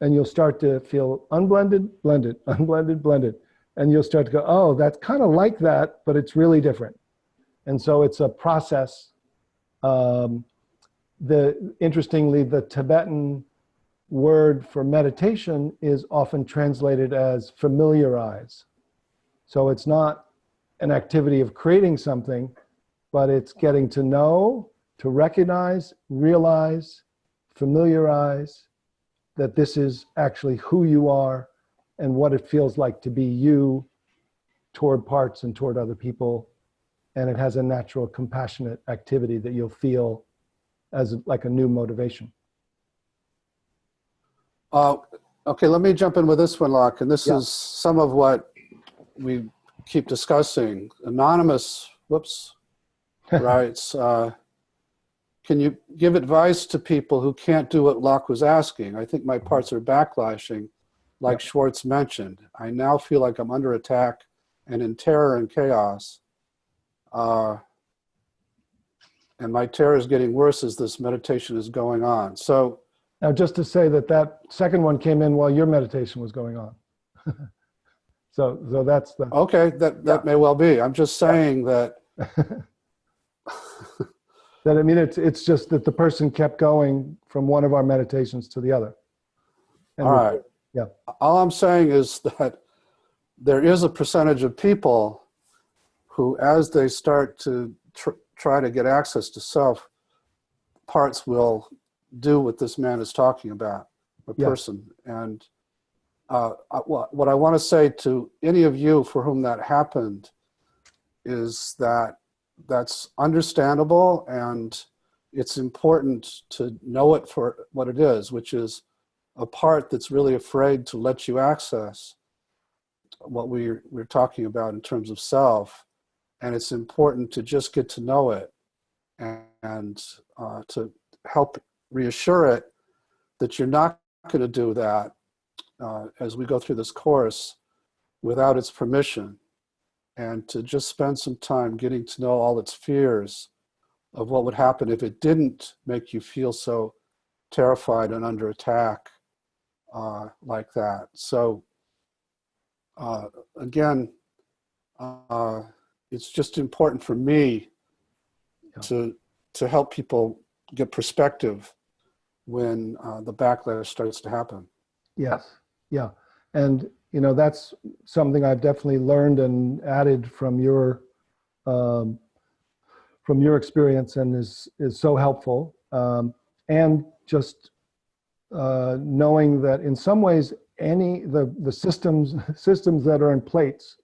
And you'll start to feel unblended, blended, unblended, blended. And you'll start to go, oh, that's kind of like that, but it's really different. And so it's a process. Interestingly, the Tibetan word for meditation is often translated as familiarize. So it's not an activity of creating something, but it's getting to know, to recognize, realize, familiarize that this is actually who you are and what it feels like to be you toward parts and toward other people. And it has a natural, compassionate activity that you'll feel as like a new motivation. Okay, let me jump in with this one, Loch. And this is some of what we keep discussing. Anonymous, whoops, writes, can you give advice to people who can't do what Loch was asking? I think my parts are backlashing, like Schwartz mentioned. I now feel like I'm under attack and in terror and chaos. And my terror is getting worse as this meditation is going on. So now, just to say that that second one came in while your meditation was going on. So that's the... Okay, that may well be. I'm just saying that... That, I mean, it's just that the person kept going from one of our meditations to the other. And all right. Yeah. All I'm saying is that there is a percentage of people who, as they start to try to get access to self, parts will do what this man is talking about, a person. And what I want to say to any of you for whom that happened is that that's understandable, and it's important to know it for what it is, which is a part that's really afraid to let you access what we're talking about in terms of self. And it's important to just get to know it and to help reassure it that you're not going to do that as we go through this course without its permission, and to just spend some time getting to know all its fears of what would happen if it didn't make you feel so terrified and under attack like that. So again, it's just important for me to help people get perspective when the backlash starts to happen. Yes, yeah. And you know, that's something I've definitely learned and added from your experience, and is so helpful. And just knowing that in some ways, the systems that are in place,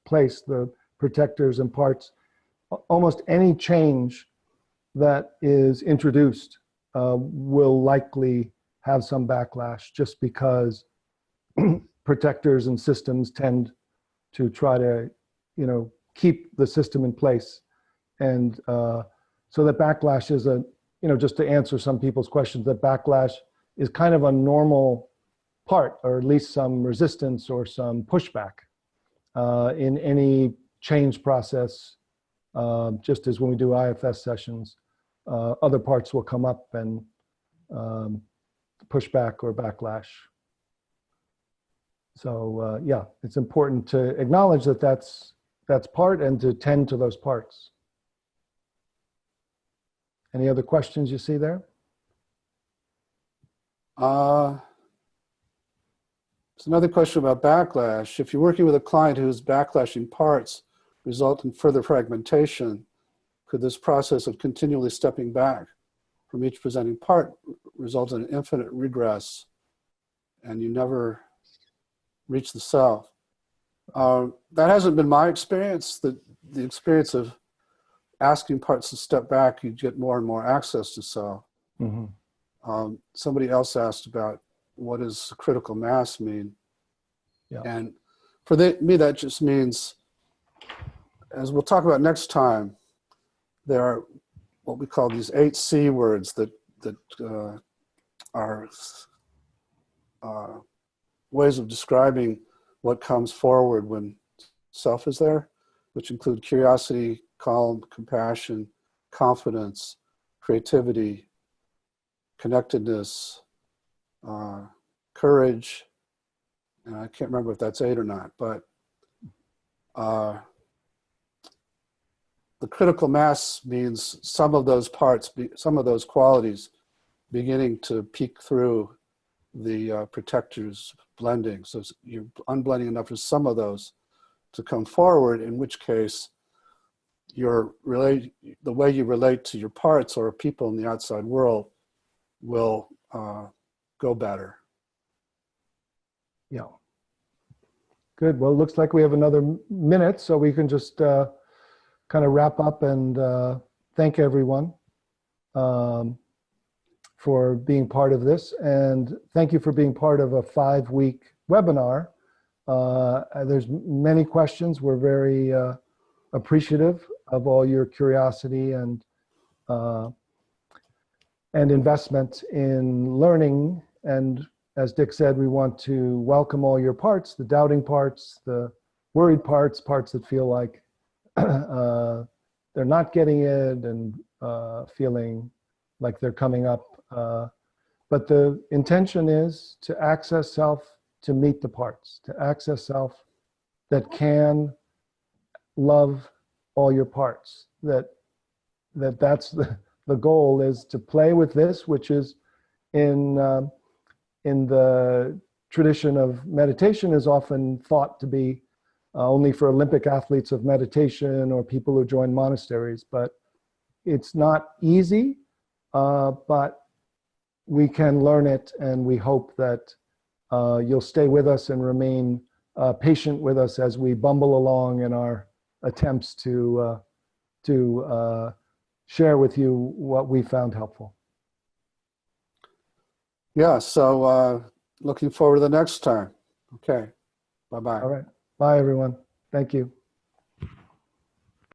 the protectors and parts, almost any change that is introduced will likely have some backlash, just because protectors and systems tend to try to, you know, keep the system in place. And so that backlash is just to answer some people's questions, that backlash is kind of a normal part, or at least some resistance or some pushback in any change process. Just as when we do IFS sessions, other parts will come up and pushback or backlash. So yeah, it's important to acknowledge that that's part, and to tend to those parts. Any other questions you see there? There's another question about backlash. If you're working with a client whose backlashing parts result in further fragmentation, could this process of continually stepping back from each presenting part result in an infinite regress and you never reach the self? That hasn't been my experience. The experience of asking parts to step back, you get more and more access to self. Mm-hmm. Somebody else asked about what does critical mass mean? Yeah. And for me, that just means, as we'll talk about next time, there are what we call these 8 C words that are ways of describing what comes forward when self is there, which include curiosity, calm, compassion, confidence, creativity, connectedness, courage, and I can't remember if that's 8 or not, but the critical mass means some of those parts, some of those qualities beginning to peek through the protector's blending. So you're unblending enough for some of those to come forward, in which case the way you relate to your parts or people in the outside world will go better. Yeah. Good. Well, it looks like we have another minute, so we can just kind of wrap up and thank everyone for being part of this. And thank you for being part of a 5-week webinar There's many questions. We're very appreciative of all your curiosity uh, and investment in learning. And as Dick said, we want to welcome all your parts, the doubting parts, the worried parts, parts that feel like they're not getting it and feeling like they're coming up. But the intention is to access self, to meet the parts, to access self that can love all your parts. That's the goal, is to play with this, which is in the tradition of meditation is often thought to be only for Olympic athletes of meditation or people who join monasteries. But it's not easy, but we can learn it, and we hope that you'll stay with us and remain patient with us as we bumble along in our attempts to share with you what we found helpful. Yeah, so looking forward to the next time. Okay, bye-bye. All right. Bye, everyone. Thank you.